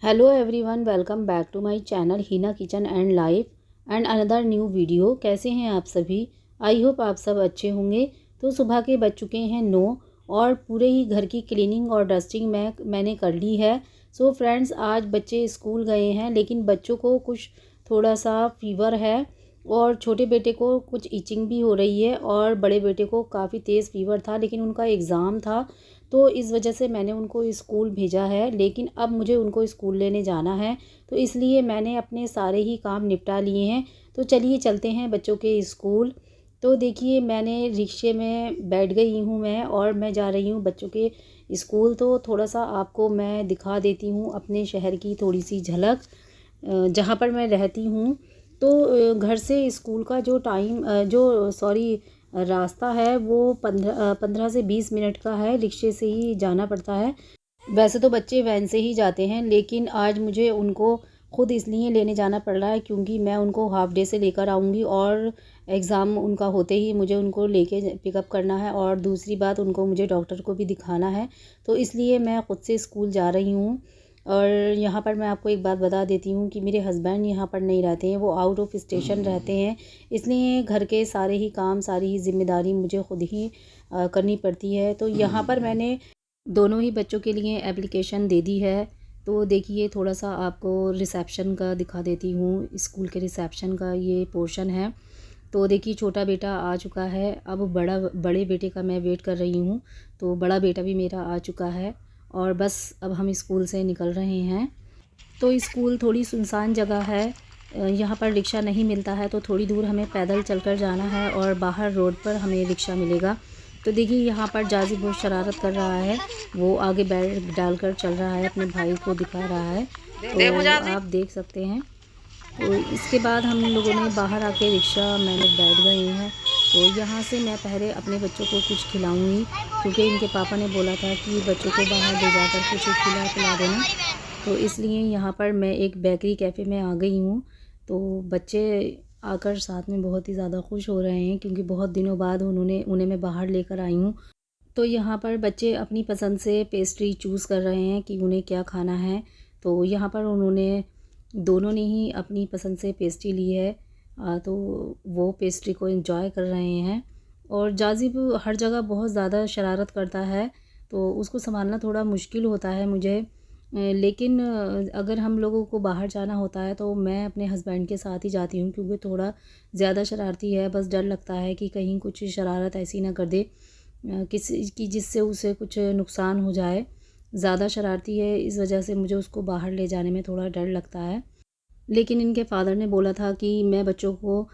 Hello everyone, welcome back to my channel Hina kitchen and life and another new video. कैसे हैं आप सभी? I hope आप सब अच्छे होंगे। तो सुबह के बज चुके हैं 9 और पूरे ही घर की क्लीनिंग और डस्टिंग मैंने कर ली है। सो फ्रेंड्स, आज बच्चे स्कूल गए हैं लेकिन बच्चों को कुछ थोड़ा सा फीवर है और छोटे बेटे को कुछ इचिंग भी हो रही है और बड़े बेटे को काफ़ी तेज़ फीवर था, लेकिन उनका एग्ज़ाम था तो इस वजह से मैंने उनको स्कूल भेजा है। लेकिन अब मुझे उनको स्कूल लेने जाना है, तो इसलिए मैंने अपने सारे ही काम निपटा लिए हैं। तो चलिए चलते हैं बच्चों के स्कूल। तो देखिए, मैंने रिक्शे में बैठ गई हूँ मैं और मैं जा रही हूँ बच्चों के स्कूल। तो थोड़ा सा आपको मैं दिखा देती हूँ अपने शहर की थोड़ी सी झलक, जहाँ पर मैं रहती हूँ। तो घर से स्कूल का जो टाइम जो सॉरी रास्ता है वो 15 से 20 मिनट का है। रिक्शे से ही जाना पड़ता है। वैसे तो बच्चे वैन से ही जाते हैं, लेकिन आज मुझे उनको ख़ुद इसलिए लेने जाना पड़ रहा है क्योंकि मैं उनको हाफ डे से लेकर आऊँगी और एग्ज़ाम उनका होते ही मुझे उनको लेके पिकअप करना है। और दूसरी बात, उनको मुझे डॉक्टर को भी दिखाना है, तो इसलिए मैं ख़ुद से स्कूल जा रही हूँ। और यहाँ पर मैं आपको एक बात बता देती हूँ कि मेरे हस्बैंड यहाँ पर नहीं रहते हैं, वो आउट ऑफ स्टेशन रहते हैं। इसलिए घर के सारे ही काम, सारी ही ज़िम्मेदारी मुझे ख़ुद ही करनी पड़ती है। तो यहाँ पर मैंने दोनों ही बच्चों के लिए एप्लीकेशन दे दी है। तो देखिए, थोड़ा सा आपको रिसेप्शन का दिखा देती हूँ। स्कूल के रिसेप्शन का ये पोर्शन है। तो देखिए, छोटा बेटा आ चुका है, अब बड़े बेटे का मैं वेट कर रही हूँ। तो बड़ा बेटा भी मेरा आ चुका है और बस अब हम स्कूल से निकल रहे हैं। तो स्कूल थोड़ी सुनसान जगह है, यहाँ पर रिक्शा नहीं मिलता है, तो थोड़ी दूर हमें पैदल चलकर जाना है और बाहर रोड पर हमें रिक्शा मिलेगा। तो देखिए, यहाँ पर जाजी बहुत शरारत कर रहा है, वो आगे बैग डालकर चल रहा है, अपने भाई को दिखा रहा है, तो आप देख सकते हैं। तो इसके बाद हम लोगों ने बाहर आके रिक्शा मैंने बैठ गए हैं। तो यहाँ से मैं पहले अपने बच्चों को कुछ खिलाऊंगी क्योंकि इनके पापा ने बोला था कि बच्चों को बाहर ले जाकर कुछ खिला पिला देना। तो इसलिए यहाँ पर मैं एक बेकरी कैफ़े में आ गई हूँ। तो बच्चे आकर साथ में बहुत ही ज़्यादा खुश हो रहे हैं क्योंकि बहुत दिनों बाद उन्हें मैं बाहर लेकर आई हूँ। तो यहाँ पर बच्चे अपनी पसंद से पेस्ट्री चूज़ कर रहे हैं कि उन्हें क्या खाना है। तो यहाँ पर उन्होंने दोनों ने ही अपनी पसंद से पेस्ट्री ली है। तो वो पेस्ट्री को एंजॉय कर रहे हैं। और जाजिब हर जगह बहुत ज़्यादा शरारत करता है, तो उसको संभालना थोड़ा मुश्किल होता है मुझे। लेकिन अगर हम लोगों को बाहर जाना होता है तो मैं अपने हस्बैंड के साथ ही जाती हूँ क्योंकि थोड़ा ज़्यादा शरारती है। बस डर लगता है कि कहीं कुछ शरारत ऐसी ना कर दे किसी की जिससे उसे कुछ नुकसान हो जाए। ज़्यादा शरारती है, इस वजह से मुझे उसको बाहर ले जाने में थोड़ा डर लगता है। लेकिन इनके फ़ादर ने बोला था कि मैं बच्चों को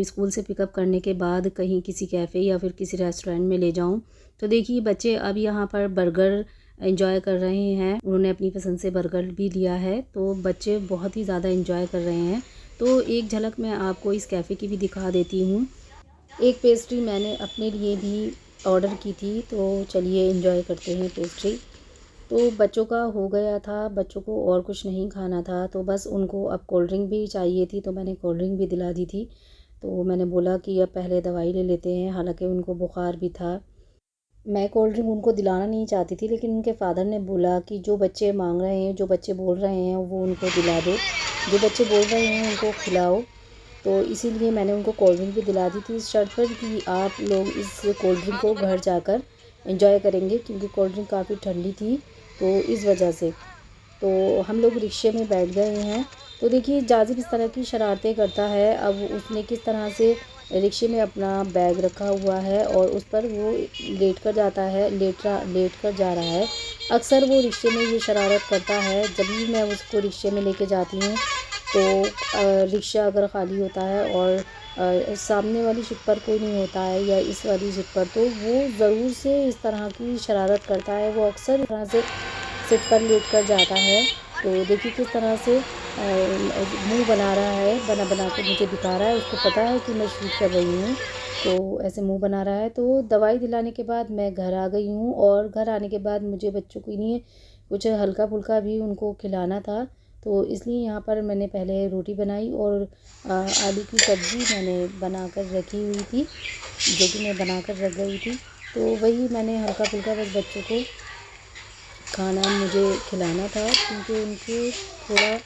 स्कूल से पिकअप करने के बाद कहीं किसी कैफ़े या फिर किसी रेस्टोरेंट में ले जाऊं। तो देखिए, बच्चे अब यहाँ पर बर्गर एंजॉय कर रहे हैं। उन्होंने अपनी पसंद से बर्गर भी लिया है, तो बच्चे बहुत ही ज़्यादा एंजॉय कर रहे हैं। तो एक झलक मैं आपको इस कैफ़े की भी दिखा देती हूँ। एक पेस्ट्री मैंने अपने लिए भी ऑर्डर की थी, तो चलिए एंजॉय करते हैं पेस्ट्री। तो बच्चों का हो गया था, बच्चों को और कुछ नहीं खाना था, तो बस उनको अब कोल्ड ड्रिंक भी चाहिए थी, तो मैंने कोल्ड ड्रिंक भी दिला दी थी। तो मैंने बोला कि अब पहले दवाई ले लेते हैं, हालांकि उनको बुखार भी था। मैं कोल्ड ड्रिंक उनको दिलाना नहीं चाहती थी, लेकिन उनके फादर ने बोला कि जो बच्चे मांग रहे हैं, जो बच्चे बोल रहे हैं वो उनको दिला दो, जो बच्चे बोल रहे हैं उनको खिलाओ। तो इसीलिए मैंने उनको कोल्ड ड्रिंक भी दिला दी थी, इस शर्त पर कि आप लोग इस कोल्ड ड्रिंक को घर जाकर एंजॉय करेंगे क्योंकि कोल्ड ड्रिंक काफ़ी ठंडी थी, तो इस वजह से। तो हम लोग रिक्शे में बैठ गए हैं। तो देखिए, जाजिब इस तरह की शरारतें करता है। अब उसने किस तरह से रिक्शे में अपना बैग रखा हुआ है और उस पर वो लेट कर जाता है, लेट कर जा रहा है। अक्सर वो रिक्शे में ये शरारत करता है। जब भी मैं उसको रिक्शे में लेके जाती हूँ तो रिक्शा अगर ख़ाली होता है और सामने वाली सीट पर कोई नहीं होता है या इस वाली सीट पर, तो वो ज़रूर से इस तरह की शरारत करता है। वो अक्सर इस तरह से सीट पर लेट कर जाता है। तो देखिए किस तरह से मुंह बना रहा है, बना बना के मुझे दिखा रहा है। उसको पता है कि मैं शूट कर रही हूँ, तो ऐसे मुंह बना रहा है। तो दवाई दिलाने के बाद मैं घर आ गई हूँ और घर आने के बाद मुझे बच्चों के लिए कुछ हल्का फुल्का भी उनको खिलाना था। तो इसलिए यहाँ पर मैंने पहले रोटी बनाई और आलू की सब्ज़ी मैंने बना कर रखी हुई थी, जो कि मैं बना कर रख गई थी। तो वही मैंने हल्का फुल्का बस बच्चों को खाना मुझे खिलाना था, क्योंकि उनको थोड़ा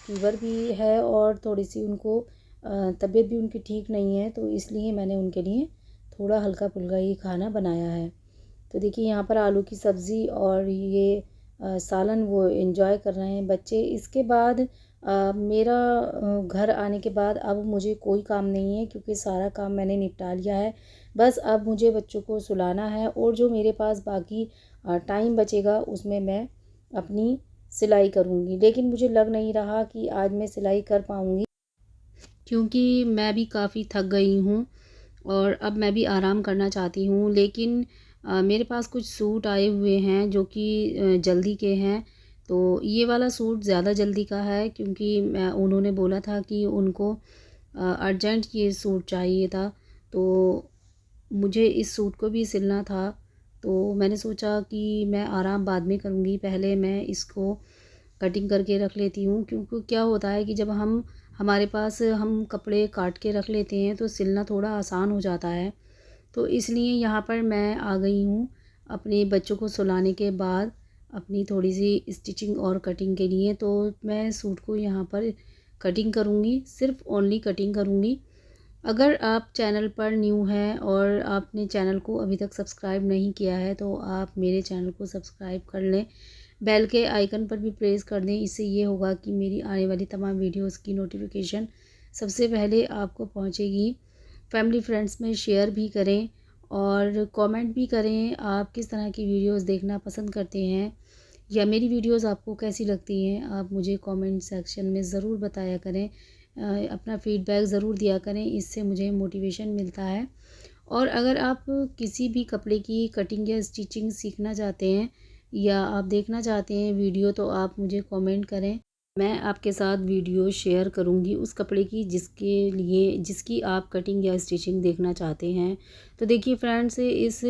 फ़ीवर भी है और थोड़ी सी उनको तबीयत भी उनकी ठीक नहीं है, तो इसलिए मैंने उनके लिए थोड़ा हल्का फुल्का ही खाना बनाया है। तो देखिए यहाँ पर आलू की सब्ज़ी और ये सालन वो एंजॉय कर रहे हैं बच्चे। इसके बाद मेरा घर आने के बाद अब मुझे कोई काम नहीं है, क्योंकि सारा काम मैंने निपटा लिया है। बस अब मुझे बच्चों को सुलाना है, और जो मेरे पास बाकी टाइम बचेगा उसमें मैं अपनी सिलाई करूँगी। लेकिन मुझे लग नहीं रहा कि आज मैं सिलाई कर पाऊँगी, क्योंकि मैं भी काफ़ी थक गई हूँ और अब मैं भी आराम करना चाहती हूँ। लेकिन मेरे पास कुछ सूट आए हुए हैं जो कि जल्दी के हैं। तो ये वाला सूट ज़्यादा जल्दी का है, क्योंकि उन्होंने बोला था कि उनको अर्जेंट ये सूट चाहिए था। तो मुझे इस सूट को भी सिलना था, तो मैंने सोचा कि मैं आराम बाद में करूँगी, पहले मैं इसको कटिंग करके रख लेती हूँ। क्योंकि क्या होता है कि जब हमारे पास हम कपड़े काट के रख लेते हैं तो सिलना थोड़ा आसान हो जाता है। तो इसलिए यहाँ पर मैं आ गई हूँ अपने बच्चों को सुलाने के बाद अपनी थोड़ी सी स्टिचिंग और कटिंग के लिए। तो मैं सूट को यहाँ पर कटिंग करूँगी, सिर्फ़ ओनली कटिंग करूँगी। अगर आप चैनल पर न्यू हैं और आपने चैनल को अभी तक सब्सक्राइब नहीं किया है, तो आप मेरे चैनल को सब्सक्राइब कर लें, बेल के आइकन पर भी प्रेस कर दें। इससे ये होगा कि मेरी आने वाली तमाम वीडियोस की नोटिफिकेशन सबसे पहले आपको पहुंचेगी। फैमिली फ्रेंड्स में शेयर भी करें और कमेंट भी करें, आप किस तरह की वीडियोस देखना पसंद करते हैं या मेरी वीडियोस आपको कैसी लगती हैं, आप मुझे कमेंट सेक्शन में ज़रूर बताया करें। अपना फ़ीडबैक ज़रूर दिया करें, इससे मुझे मोटिवेशन मिलता है। और अगर आप किसी भी कपड़े की कटिंग या स्टिचिंग सीखना चाहते हैं या आप देखना चाहते हैं वीडियो, तो आप मुझे कमेंट करें। मैं आपके साथ वीडियो शेयर करूंगी उस कपड़े की जिसकी आप कटिंग या स्टिचिंग देखना चाहते हैं। तो देखिए फ्रेंड्स, इस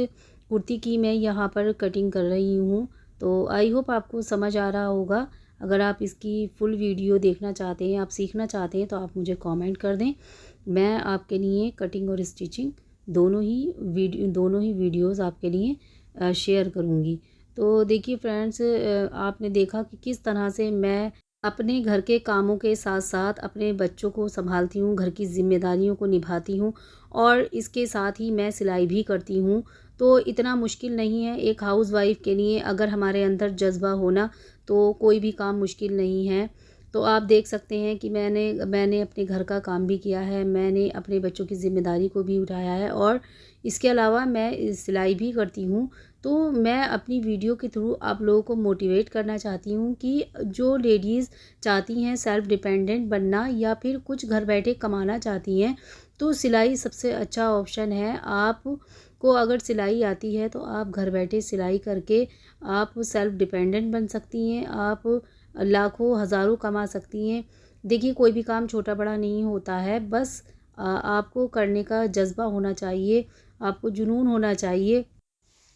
कुर्ती की मैं यहाँ पर कटिंग कर रही हूँ। तो आई होप आपको समझ आ रहा होगा। अगर आप इसकी फुल वीडियो देखना चाहते हैं, आप सीखना चाहते हैं, तो आप मुझे कमेंट कर दें। मैं आपके लिए कटिंग और स्टिचिंग दोनों ही वीडियोस आपके लिए शेयर करूँगी। तो देखिए फ्रेंड्स, आपने देखा कि किस तरह से मैं अपने घर के कामों के साथ साथ अपने बच्चों को संभालती हूँ, घर की ज़िम्मेदारियों को निभाती हूँ और इसके साथ ही मैं सिलाई भी करती हूँ। तो इतना मुश्किल नहीं है एक हाउसवाइफ़ के लिए, अगर हमारे अंदर जज़्बा होना तो कोई भी काम मुश्किल नहीं है। तो आप देख सकते हैं कि मैंने अपने घर का काम भी किया है, मैंने अपने बच्चों की ज़िम्मेदारी को भी उठाया है और इसके अलावा मैं सिलाई भी करती हूँ। तो मैं अपनी वीडियो के थ्रू आप लोगों को मोटिवेट करना चाहती हूँ कि जो लेडीज़ चाहती हैं सेल्फ़ डिपेंडेंट बनना या फिर कुछ घर बैठे कमाना चाहती हैं, तो सिलाई सबसे अच्छा ऑप्शन है। आपको अगर सिलाई आती है तो आप घर बैठे सिलाई करके आप सेल्फ़ डिपेंडेंट बन सकती हैं, आप लाखों हज़ारों कमा सकती हैं। देखिए कोई भी काम छोटा बड़ा नहीं होता है, बस आपको करने का जज़्बा होना चाहिए, आपको जुनून होना चाहिए।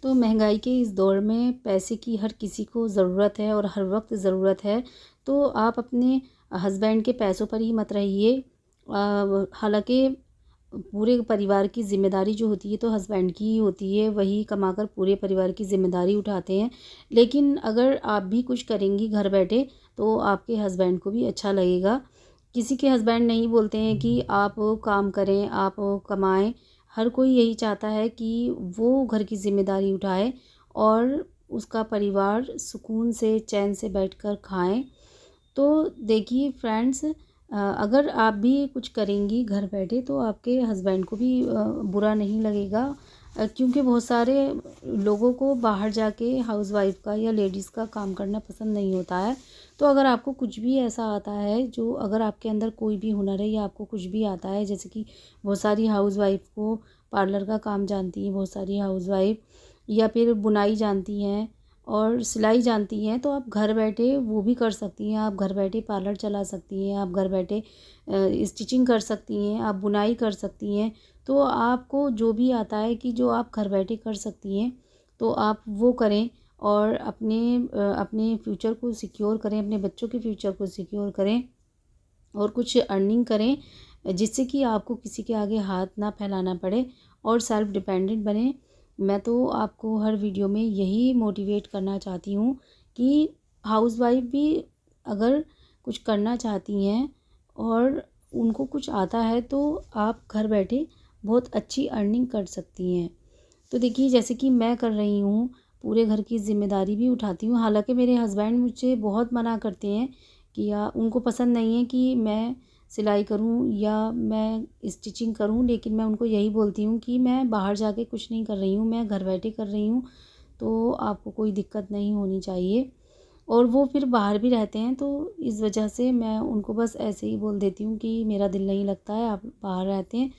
तो महंगाई के इस दौर में पैसे की हर किसी को ज़रूरत है और हर वक्त ज़रूरत है। तो आप अपने हस्बैंड के पैसों पर ही मत रहिए। हालांकि पूरे परिवार की ज़िम्मेदारी जो होती है तो हस्बैंड की ही होती है, वही कमाकर पूरे परिवार की ज़िम्मेदारी उठाते हैं। लेकिन अगर आप भी कुछ करेंगी घर बैठे तो आपके हस्बैंड को भी अच्छा लगेगा। किसी के हस्बैंड नहीं बोलते हैं कि आप काम करें, आप कमाएं। हर कोई यही चाहता है कि वो घर की ज़िम्मेदारी उठाए और उसका परिवार सुकून से चैन से बैठकर खाएं। तो देखिए फ्रेंड्स, अगर आप भी कुछ करेंगी घर बैठे तो आपके हस्बैंड को भी बुरा नहीं लगेगा। क्योंकि बहुत सारे लोगों को बाहर जाके हाउसवाइफ का या लेडीज़ का काम करना पसंद नहीं होता है। तो अगर आपको कुछ भी ऐसा आता है, जो अगर आपके अंदर कोई भी हुनर है या आपको कुछ भी आता है, जैसे कि बहुत सारी हाउसवाइफ को पार्लर का काम जानती हैं, बहुत सारी हाउसवाइफ या फिर बुनाई जानती हैं और सिलाई जानती हैं, तो आप घर बैठे वो भी कर सकती हैं। आप घर बैठे पार्लर चला सकती हैं, आप घर बैठे स्टिचिंग कर सकती हैं, आप बुनाई कर सकती हैं। तो आपको जो भी आता है कि जो आप घर बैठे कर सकती हैं, तो आप वो करें और अपने फ्यूचर को सिक्योर करें, अपने बच्चों के फ्यूचर को सिक्योर करें और कुछ अर्निंग करें, जिससे कि आपको किसी के आगे हाथ ना फैलाना पड़े और सेल्फ डिपेंडेंट बने। मैं तो आपको हर वीडियो में यही मोटिवेट करना चाहती हूँ कि हाउसवाइफ भी अगर कुछ करना चाहती हैं और उनको कुछ आता है तो आप घर बैठे बहुत अच्छी अर्निंग कर सकती हैं। तो देखिए जैसे कि मैं कर रही हूँ, पूरे घर की ज़िम्मेदारी भी उठाती हूँ। हालाँकि मेरे हस्बैंड मुझे बहुत मना करते हैं कि या उनको पसंद नहीं है कि मैं सिलाई करूँ या मैं स्टिचिंग करूँ, लेकिन मैं उनको यही बोलती हूँ कि मैं बाहर जाके कुछ नहीं कर रही हूँ, मैं घर बैठे कर रही हूँ, तो आपको कोई दिक्कत नहीं होनी चाहिए। और वो फिर बाहर भी रहते हैं, तो इस वजह से मैं उनको बस ऐसे ही बोल देती हूँ कि मेरा दिल नहीं लगता है, आप बाहर रहते हैं।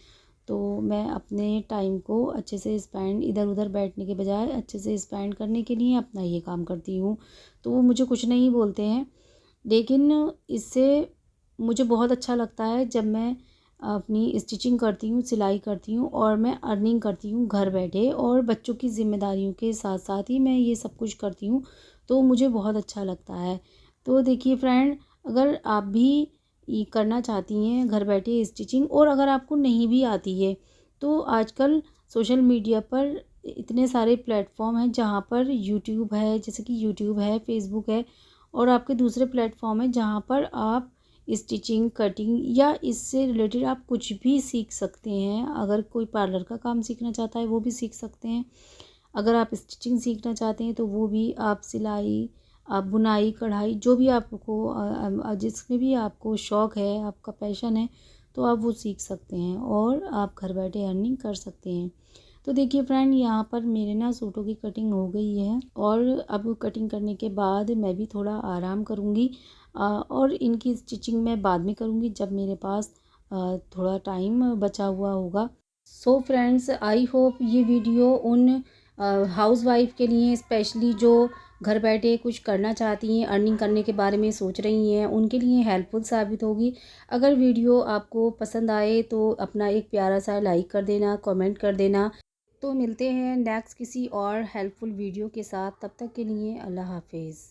तो मैं अपने टाइम को अच्छे से स्पेंड, इधर उधर बैठने के बजाय अच्छे से स्पेंड करने के लिए अपना ये काम करती हूँ। तो वो मुझे कुछ नहीं बोलते हैं, लेकिन इससे मुझे बहुत अच्छा लगता है जब मैं अपनी स्टिचिंग करती हूँ, सिलाई करती हूँ और मैं अर्निंग करती हूँ घर बैठे, और बच्चों की ज़िम्मेदारियों के साथ साथ ही मैं ये सब कुछ करती हूँ, तो मुझे बहुत अच्छा लगता है। तो देखिए फ्रेंड, अगर आप भी ये करना चाहती हैं घर बैठे स्टिचिंग, और अगर आपको नहीं भी आती है तो आजकल सोशल मीडिया पर इतने सारे प्लेटफॉर्म हैं जहाँ पर यूट्यूब है, जैसे कि यूट्यूब है, फेसबुक है, और आपके दूसरे प्लेटफॉर्म हैं जहाँ पर आप स्टिचिंग, कटिंग या इससे रिलेटेड आप कुछ भी सीख सकते हैं। अगर कोई पार्लर का काम सीखना चाहता है वो भी सीख सकते हैं। अगर आप स्टिचिंग सीखना चाहते हैं तो वो भी, आप सिलाई, आप बुनाई, कढ़ाई, जो भी आपको जिसमें भी आपको शौक़ है, आपका पैशन है, तो आप वो सीख सकते हैं और आप घर बैठे अर्निंग कर सकते हैं। तो देखिए फ्रेंड, यहाँ पर मेरे ना सूटों की कटिंग हो गई है, और अब कटिंग करने के बाद मैं भी थोड़ा आराम करूँगी, और इनकी स्टिचिंग मैं बाद में करूँगी जब मेरे पास थोड़ा टाइम बचा हुआ होगा। सो फ्रेंड्स, आई होप ये वीडियो उन हाउसवाइफ के लिए, स्पेशली जो घर बैठे कुछ करना चाहती हैं, अर्निंग करने के बारे में सोच रही हैं, उनके लिए हेल्पफुल साबित होगी। अगर वीडियो आपको पसंद आए तो अपना एक प्यारा सा लाइक कर देना, कमेंट कर देना। तो मिलते हैं नेक्स्ट किसी और हेल्पफुल वीडियो के साथ, तब तक के लिए अल्लाह हाफिज़।